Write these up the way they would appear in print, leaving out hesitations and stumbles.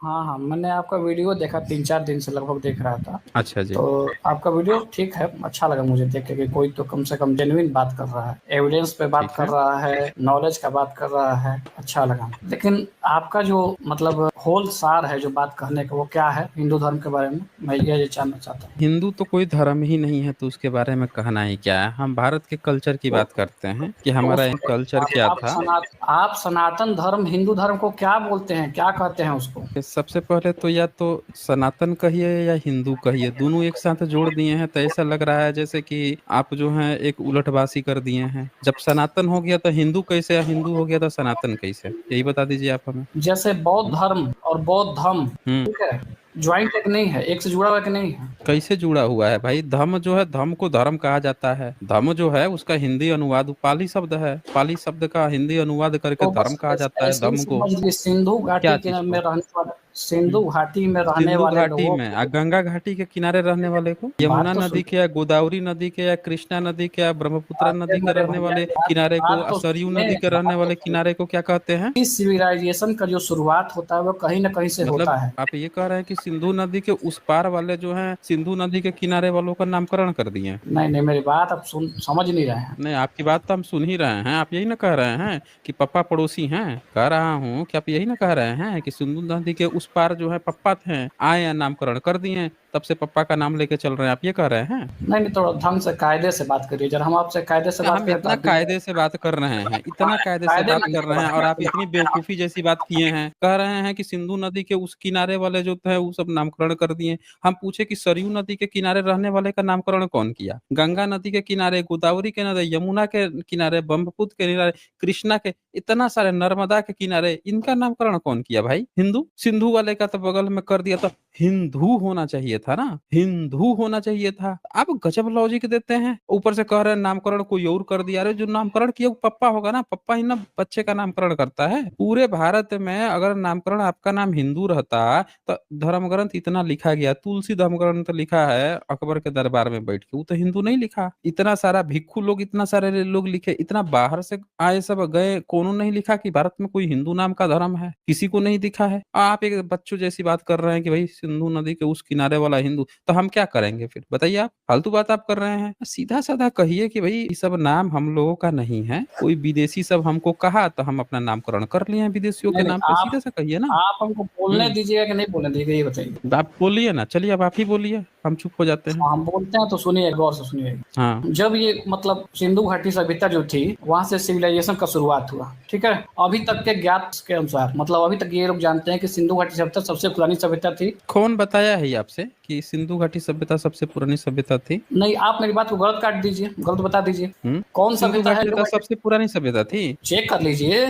हाँ हाँ, मैंने आपका वीडियो देखा, 3-4 दिन से लगभग देख रहा था। अच्छा जी। तो आपका वीडियो ठीक है, अच्छा लगा मुझे देख के कि कोई तो कम से कम जेन्युइन बात कर रहा है, एविडेंस पे बात ठीक कर है। रहा है, नॉलेज का बात कर रहा है, अच्छा लगा। लेकिन आपका जो मतलब होल सार है जो बात कहने का, वो क्या है हिंदू धर्म के बारे में, मैं ये जानना चाहता हूँ। हिंदू तो कोई धर्म ही नहीं है, तो उसके बारे में कहना ही क्या है। हम भारत के कल्चर की तो बात करते हैं कि तो हमारा उसको कल्चर क्या था। आप सनातन धर्म हिंदू धर्म को क्या बोलते हैं, क्या कहते हैं उसको? कि सबसे पहले तो या तो सनातन कहिए या हिंदू कहिए, दोनों एक साथ जोड़ दिए हैं तो ऐसा लग रहा है जैसे कि आप जो है एक उलटबासी कर दिए हैं। जब सनातन हो गया तो हिंदू कैसे, या हिंदू हो गया तो सनातन कैसे, यही बता दीजिए आप हमें। जैसे बौद्ध हम्म। धर्म और बौद्ध धर्म, हम्म। ठीक है, ज्वाइंट एक नहीं है, एक से जुड़ा हुआ एक नहीं है। कैसे जुड़ा हुआ है भाई? धम्म जो है, धम्म को धर्म कहा जाता है। धम्म जो है उसका हिंदी अनुवाद पाली शब्द है, पाली शब्द का हिंदी अनुवाद करके तो धर्म बस कहा जाता है ऐसे ही धम्म को। समझ लीजिए, सिंधु घाटी क्या के चीज में को? रहने वाले, हम्म। सिंधु घाटी में रहने सिंधु वाले घाटी लोगों में को। गंगा घाटी के किनारे रहने वाले को, यमुना बात तो नदी के सुनिए, या गोदावरी नदी के या कृष्णा नदी के या ब्रह्मपुत्र अरे नदी के मेरे रहने भैया, वाले बात किनारे को, बात तो सरयू सुनिए, नदी के रहने बात तो वाले सुनिए। किनारे को क्या कहते हैं? इस सिविलाइजेशन का जो शुरुआत होता है वो कहीं ना कहीं से मतलब होता है। आप ये कह रहे हैं कि सिंधु नदी के उस पार वाले जो हैं, सिंधु नदी के किनारे वालों का नामकरण कर दिए? नहीं नहीं, मेरी बात आप सुन समझ नहीं रहे हैं। नहीं, आपकी बात तो हम सुन ही रहे हैं। आप यही ना कह रहे हैं कि पप्पा पड़ोसी हैं? कह रहा हूँ कि आप यही ना कह रहे हैं कि सिंधु नदी के उस पार जो है पप्पा थे, आए या नामकरण कर दिए, तब से पप्पा का नाम लेके चल रहे हैं, आप ये कह रहे हैं? नहीं नहीं, थोड़ा ढंग से कायदे से बात करिए जरा, हम आपसे कायदे से बात हम करें तो इतना आप भी कायदे से बात कर रहे हैं, इतना कायदे से कायदे बात में कर कैसे रहे हैं, बात और आप करते इतनी हैं? बेवकूफी जैसी बात किए हैं, कह रहे हैं कि सिंधु नदी के उस किनारे वाले जो थे वो सब नामकरण कर दिए। हम पूछे कि सरयू नदी के किनारे रहने वाले का नामकरण कौन किया? गंगा नदी के किनारे, गोदावरी के किनारे, यमुना के किनारे, ब्रह्मपुत्र के किनारे, कृष्णा के, इतना सारे, नर्मदा के किनारे, इनका नामकरण कौन किया भाई? हिंदू। सिंधु वाले का तो बगल में कर दिया, तो हिंदू होना चाहिए था ना, हिंदू होना चाहिए था। आप गजब लॉजिक देते हैं, ऊपर से कह रहे हैं नामकरण कोई और कर दिया। अरे जो नामकरण किया वो पप्पा होगा ना, पप्पा ही ना बच्चे का नामकरण करता है। पूरे भारत में अगर नामकरण आपका नाम हिंदू रहता तो धर्म ग्रंथ इतना लिखा गया, तुलसी धर्म ग्रंथ लिखा है अकबर के दरबार में बैठ के, वो तो हिंदू नहीं लिखा। इतना सारा भिक्खु लोग, इतना सारे लोग लिखे, इतना बाहर से आए सब गए, कोनो नहीं लिखा कि भारत में कोई हिंदू नाम का धर्म है, किसी को नहीं दिखा है। आप एक बच्चों जैसी बात कर रहे हैं कि भाई सिंधु नदी के उस किनारे वाला हिंदू, तो हम क्या करेंगे फिर बताइए? आप फालतू बात आप कर रहे हैं। सीधा साधा कहिए कि भाई ये सब नाम हम लोगों का नहीं है, कोई विदेशी सब हमको कहा तो हम अपना नामकरण कर लिए हैं विदेशियों के नहीं नहीं, नाम पे, सीधा सा कहिए ना। आप हमको बोलने हम्म। दीजिएगा कि नहीं बोलने दीजिएगा, ये बताइए। आप बोलिए ना, चलिए अब आप ही बोलिए, हम चुप हो जाते हैं। हाँ, हम बोलते हैं तो सुनिए, गौर से सुनिए। हाँ। जब ये मतलब सिंधु घाटी सभ्यता जो थी, वहां से सिविलाइजेशन का शुरुआत हुआ, ठीक है। अभी तक के ज्ञात के अनुसार, मतलब अभी तक ये लोग जानते हैं कि सिंधु घाटी सभ्यता सबसे पुरानी सभ्यता थी। कौन बताया है ये आपसे कि सिंधु घाटी सभ्यता सबसे पुरानी सभ्यता थी? नहीं, आप मेरी बात को गलत काट दीजिए, गलत बता दीजिए। कौन सिंधु सभ्यता है घाटी जो? तो सबसे पुरानी सभ्यता थी। चेक कर लीजिए,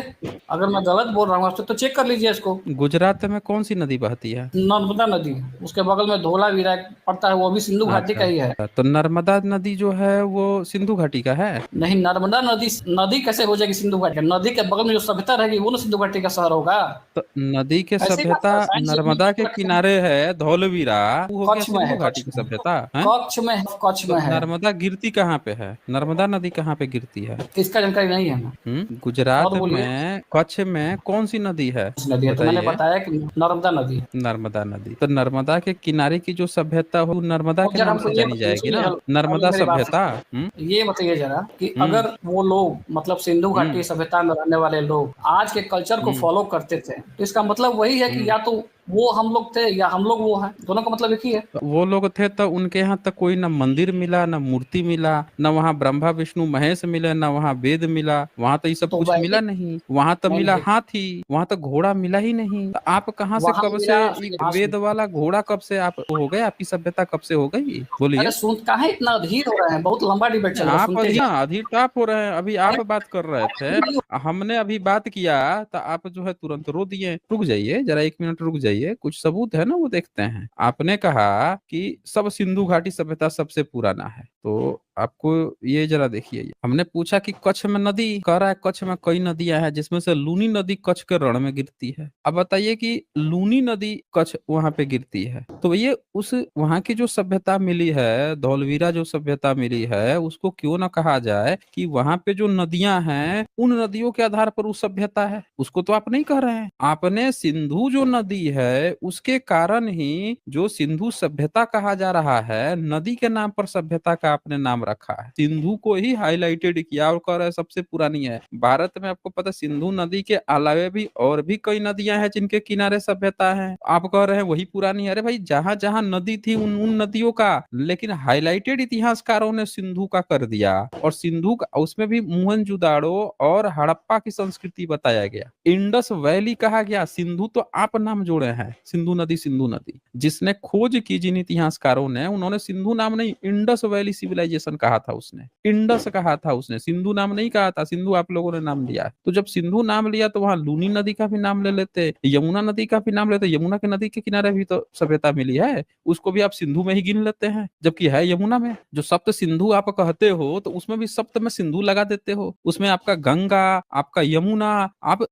अगर मैं गलत बोल रहा हूँ आपसे तो चेक कर लीजिए इसको। गुजरात में कौन सी नदी बहती है? नर्मदा नदी, उसके बगल में धोलावीरा पड़ता है, वो भी सिंधु घाटी का अच्छा, ही है। तो नर्मदा नदी जो है वो सिंधु घाटी का है? नहीं, नर्मदा नदी नदी कैसे हो जाएगी सिंधु घाटी? नदी के बगल में जो सभ्यता रहेगी वो ना सिंधु घाटी का शहर होगा। तो नदी के ऐसी बात सभ्यता कर, साइंस में नर्मदा के कक्ष किनारे है, धौलवीरा, वो हो गया कक्ष में है, सिंधु घाटी कक्ष की में, सभ्यता है। कक्ष में है, कक्ष तो में है। नर्मदा गिरती कहाँ पे है? नर्मदा नदी कहाँ पे गिरती है? इसका जानकारी नहीं है ना। गुजरात और बोलिए। में कच्छ में कौन सी नदी है? कौन सी नदी है? तो मैंने बताइए। बताया कि नर्मदा नदी है। नर्मदा नदी, तो नर्मदा के किनारे की जो सभ्यता हो, नर्मदा अब के जरा नाम हमको से ये जानी बताइए, जाएगी सुनिए, ना, अभी नर्मदा मेरी बात सभ्यता। सुनिए, ये बताइए जरा कि हम्म। अगर वो लोग मतलब सिंधु घाटी हम्म। सभ्यता में रहने वाले लोग आज के कल्चर को हम्म। फॉलो करते थे, तो इसका मतलब वही है कि हम्म। या तो वो हम लोग थे या हम लोग वो हैं, दोनों का मतलब एक ही है। तो वो लोग थे तो उनके यहाँ तक कोई न मंदिर मिला, न मूर्ति मिला, न वहाँ ब्रह्मा विष्णु महेश मिले, न वहाँ वेद मिला, वहां तो ये सब तो कुछ मिला वैदिक, नहीं। वहां तो नहीं मिला नहीं, हाथी, वहां तो घोड़ा मिला ही नहीं। तो आप कहाँ से, वहां कब से मिला, वेद वाला घोड़ा कब से आप हो गए? आपकी सभ्यता कब से हो गई, अरे बोलिए। सुन, काहे इतना अधीर हो रहे हैं? बहुत लंबा डिबेट चल रहा है, आप सुनते अभी जाइए। अधीर टाप हो रहे हैं, अभी अरे आप बात कर रहे थे, अरे, हमने अभी बात किया तो आप जो है तुरंत रो दिए। रुक जाइए जरा, 1 मिनट रुक जाइए, कुछ सबूत है ना वो देखते हैं। आपने कहा कि सब सिंधु घाटी सभ्यता सबसे पुराना है, तो आपको ये जरा देखिए, हमने पूछा कि कच्छ में नदी, कह रहा है कच्छ में कई नदियां हैं जिसमें से लूनी नदी कच्छ के रण में गिरती है। अब बताइए कि लूनी नदी कच्छ वहां पे गिरती है, तो ये उस वहां की जो सभ्यता मिली है, धौलवीरा जो सभ्यता मिली है, उसको क्यों ना कहा जाए कि वहां पे जो नदियां हैं उन नदियों के आधार पर उस सभ्यता है। उसको तो आप नहीं कह रहे हैं, आपने सिंधु जो नदी है उसके कारण ही जो सिंधु सभ्यता कहा जा रहा है, नदी के नाम पर सभ्यता का आपने नाम रखा है, सिंधु को ही हाईलाइटेड किया और कह रहे हैं सबसे पुरानी है। भारत में आपको पता सिंधु नदी के अलावे भी और भी कई नदियां हैं जिनके किनारे सभ्यता है, आप कह रहे हैं वही पुरानी है। अरे भाई जहां जहां नदी थी उन नदियों का, लेकिन हाईलाइटेड इतिहासकारों ने सिंधु का कर दिया, और सिंधु का उसमें भी मोहनजुदाड़ो और हड़प्पा की संस्कृति बताया गया, इंडस वैली कहा गया। सिंधु तो आप नाम जोड़े हैं, सिंधु नदी जिसने खोज की जिन इतिहासकारों ने, उन्होंने सिंधु नाम नहीं इंडस वैली सिविलाइजेशन कहा था, उसने इंडस कहा था, उसने सिंधु नाम नहीं कहा था। सिंधु आप लोगों ने नाम लिया, तो जब सिंधु नाम लिया तो वहां लूनी नदी का भी नाम ले लेते, यमुना नदी का भी नाम लेते। यमुना के नदी के किनारे भी तो सभ्यता मिली है, उसको भी आप सिंधु में ही गिन लेते हैं, जबकि है यमुना में। जो सप्त सिंधु आप कहते हो तो उसमें भी सप्त में सिंधु लगा देते हो, उसमें आपका गंगा, आपका यमुना। आप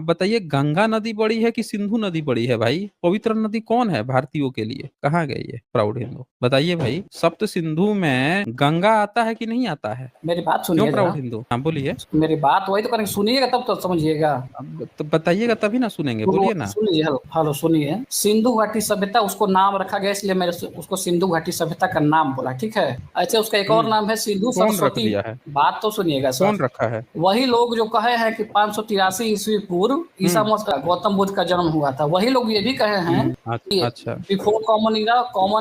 बताइए गंगा नदी बड़ी है कि सिंधु नदी बड़ी है भाई? पवित्र नदी कौन है भारतीयों के लिए? कहाँ गए ये प्राउड हिंदू? बताइए भाई, सप्त सिंधु में गंगा आता है कि नहीं आता है? मेरी बात क्यों सुनिए प्राउड जरा, हिंदू? हाँ बोलिए। मेरी बात वही तो करेंगे, सुनिएगा तब तो समझिएगा। अब तो बताइएगा तभी ना सुनेंगे, बोलिए ना। सुन लीजिए, हेलो हेलो सुनिए। सिंधु घाटी सभ्यता उसको नाम रखा गया, इसलिए मैंने उसको सिंधु घाटी सभ्यता का नाम बोला, ठीक है। ऐसे उसका एक और नाम है सिंधु कौन रख सरस्वती। दिया है? बात तो सुनिएगा सर। कौन रखा है? वही लोग जो कहे हैं कि 583 ईस्वी पूर्व ईसा मसीह गौतम बुद्ध का जन्म हुआ था, वही लोग ये भी कहे हैं कि अच्छा। बिफोर कॉमन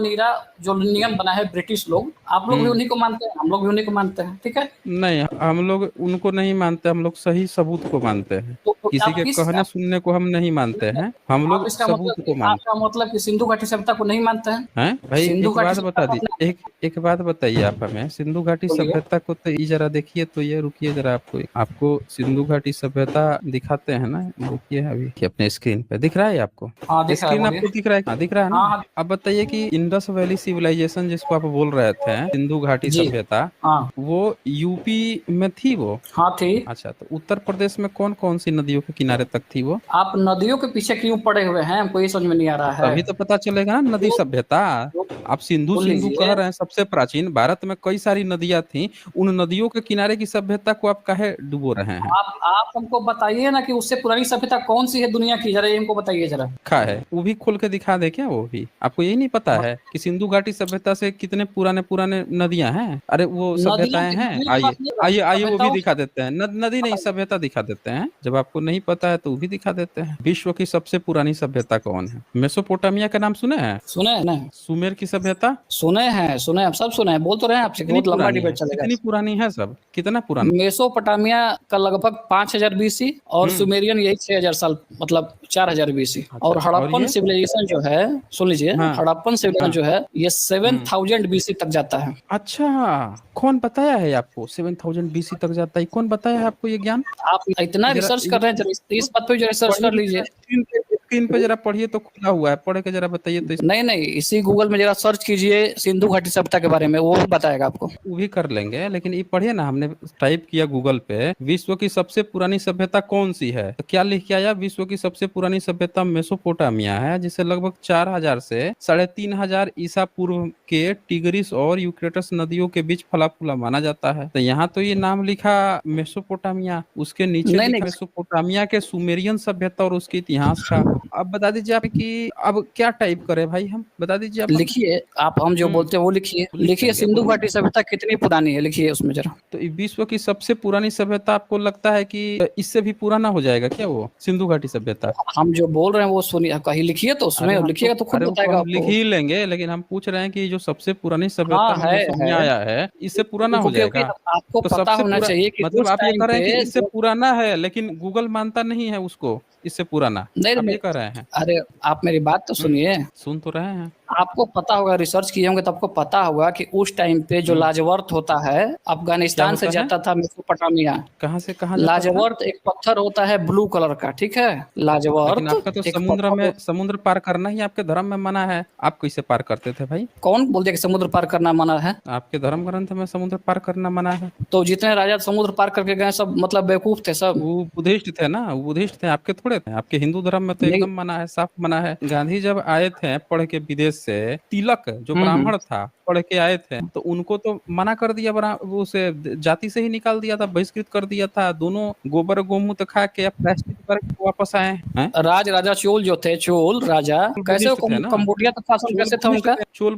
ईरा जो नियम बना है ब्रिटिश लोग, आप लोग भी उन्हीं को मानते हैं, हम लोग भी उन्हीं को मानते हैं, ठीक है। नहीं, हम लोग उनको नहीं मानते, हम लोग सही सबूत को मानते हैं, तो किसी आप के कहने सुनने को हम नहीं मानते हैं, हम आप लोग इसका सबूत को मतलब, मानते आपका मतलब कि सिंधु घाटी सभ्यता को नहीं मानते हैं? हैं। भाई सिंधु एक घाटी बात सभ्यता बता को दी, अपने एक बात बताइए आप हमें, सिंधु घाटी बोलिए। सभ्यता को तो ये जरा देखिए, तो ये रुकिए जरा, आपको सिंधु घाटी सभ्यता दिखाते हैं ना, देखिए अभी कि अपने स्क्रीन पे दिख रहा है आपको? हाँ दिख रहा है, स्क्रीन बोलिए। आपको दिख रहा है? हाँ दिख रहा है हाँ ना। हाँ अब बताइए कि इंडस वैली सिविलाइजेशन जिसको आप बोल रहे थे, सिंधु घाटी जी। सभ्यता, हाँ वो यूपी में थी वो? हाँ थी। अच्छा, तो उत्तर प्रदेश में कौन कौन सी नदियों के किनारे तक थी वो? आप नदियों के पीछे क्यों पड़े हुए हैं, हमको ये समझ में नहीं आ रहा है। तभी तो पता चलेगा ना नदी वो सभ्यता। वो आप सिंधु सुन सिंधु कह लीजिए। रहे हैं, सबसे प्राचीन भारत में कई सारी नदियां थी, उन नदियों के किनारे की सभ्यता को आप काहे डुबो रहे हैं? आप हमको बताइए ना कि उससे पुरानी सभ्यता कौन सी है दुनिया की, जरा ये हमको बताइए जरा। खा है वो भी खोल के दिखा दे क्या? वो भी आपको यही नहीं पता है कि सिंधु घाटी सभ्यता से कितने पुराने पुराने नदियां हैं? अरे वो नदियों सभ्यताएं की हैं, नदियों की आइए बात नहीं कर रहा हूँ, आइए आइए वो भी सभ्यताओं दिखा देते हैं। नदी नहीं, बताइए। सभ्यता दिखा देते हैं। जब आपको नहीं पता है तो वो भी दिखा देते हैं। विश्व की सबसे पुरानी सभ्यता कौन है? मेसोपोटामिया का नाम सुने हैं? सुने हैं नहीं? सुमेर की सभ्यता सुने हैं, सब सुने हैं, बोल तो रहे हैं आपसे कि कितनी बहुत लंबा पुरानी है? डिबेट चलेगा। कितनी पुरानी है? सब कितना पुराना? मेसोपोटामिया का लगभग 5000 बीसी और हम्म। सुमेरियन यही 6000 साल, मतलब 4000 बीसी। अच्छा और अच्छा, और हड़प्पन ये? सिविलाइजेशन जो है, सुन लीजिए, हाँ हड़प्पन सिविलाइजेशन हाँ। जो है ये 7000 बीसी तक जाता है। अच्छा, कौन बताया है आपको 7000 BC तक जाता है? कौन बताया है आपको ये ज्ञान? आप इतना जरा रिसर्च कर रहे हैं, जरा इस बात पे जो रिसर्च कर पढ़िए लीजिए। जरा, स्क्रीन पे जरा पढ़िए, तो खुला हुआ है, पढ़ के जरा बताइए तो। नहीं नहीं, इसी गूगल में जरा सर्च कीजिए सिंधु घाटी सभ्यता के बारे में, वो भी बताएगा आपको। वो भी कर लेंगे, लेकिन ये पढ़िए ना, हमने टाइप किया गूगल पे विश्व की सबसे पुरानी सभ्यता कौन सी है, तो क्या लिख के आया? विश्व की सबसे पुरानी सभ्यता मेसोपोटामिया है, जिसे लगभग 4000 से 3500 ईसा पूर्व के टिग्रिस और यूफ्रेटिस नदियों के बीच फला फूला माना जाता है। तो यहाँ तो ये नाम लिखा मेसोपोटामिया, उसके नीचे नहीं नहीं, लिखा मेसोपोटामिया के सुमेरियन सभ्यता और उसके इतिहास का। अब बता दीजिए आप कि अब क्या टाइप करें भाई, हम बता दीजिए आप हमें। लिखिए, आप हम जो बोलते हैं वो लिखिए। लिख लिखिए लेंगे, सिंधु बोलिए। घाटी सभ्यता कितनी पुरानी है, लिखिए उसमें जरा। तो ये विश्व की सबसे पुरानी सभ्यता आपको लगता है कि इससे भी पुराना हो जाएगा क्या वो सिंधु घाटी सभ्यता? हम जो बोल रहे हैं वो सुनिए, कहीं लिखिए तो उसमें, लिखिएगा तो खुद अरे वो तो बताएगा हम लिख आपको। ही लेंगे, लेकिन हम पूछ रहे हैं कि जो सबसे पुरानी हाँ सभ्यता हमें है। सामने आया है, इससे पुराना हो क्योंकि जाएगा? आपको तो पता सबसे होना पूरा चाहिए कि मतलब उस आप ये टाइम कह रहे हैं कि पे इससे पुराना है, लेकिन गूगल मानता नहीं है उसको इससे पुराना? नहीं आप नहीं, ये कह रहे हैं? अरे आप मेरी बात तो सुनिए। सुन तो रहे हैं। आपको पता होगा, रिसर्च किए होंगे तो आपको पता होगा कि उस टाइम पे जो लाजवर्त होता है क्या अफगानिस्तान से होता है? जाता था मेसोपोटामिया। कहाँ से कहाँ जाता था? लाजवर्त एक पत्थर होता है ब्लू कलर का, ठीक है। लेकिन लाजवर्त आपका तो एक पत्थर समुद्र पार करना ही आपके धर्म में मना है। आप कैसे पार करते थे भाई? कौन बोल दिया कि समुद्र पार करना मना है? आपके धर्म ग्रंथ में समुद्र पार करना मना है। तो जितने राजा समुद्र पार करके गए सब मतलब बेवकूफ थे सब। वो बुद्धिस्ट थे ना, वो बुद्धिस्ट थे, आपके थोड़े थे। आपके हिंदू धर्म में तो नहीं। एकदम मना है, साफ मना है। गांधी जब आए थे पढ़ के विदेश से, तिलक जो हम्म। ब्राह्मण था पढ़ के आए थे, तो उनको तो मना कर दिया, वो उसे जाति से ही निकाल दिया था, बहिष्कृत कर दिया था। दोनों गोबर गोमूत्र खा के प्लास्टिक करके वापस आए हैं। राज राजा चोल जो थे, चोल राजा कैसे बुद्धिस्ट थे ना, कंबोडिया का शासन चोल कैसे था बुद्धिस्ट उनका? थे, चोल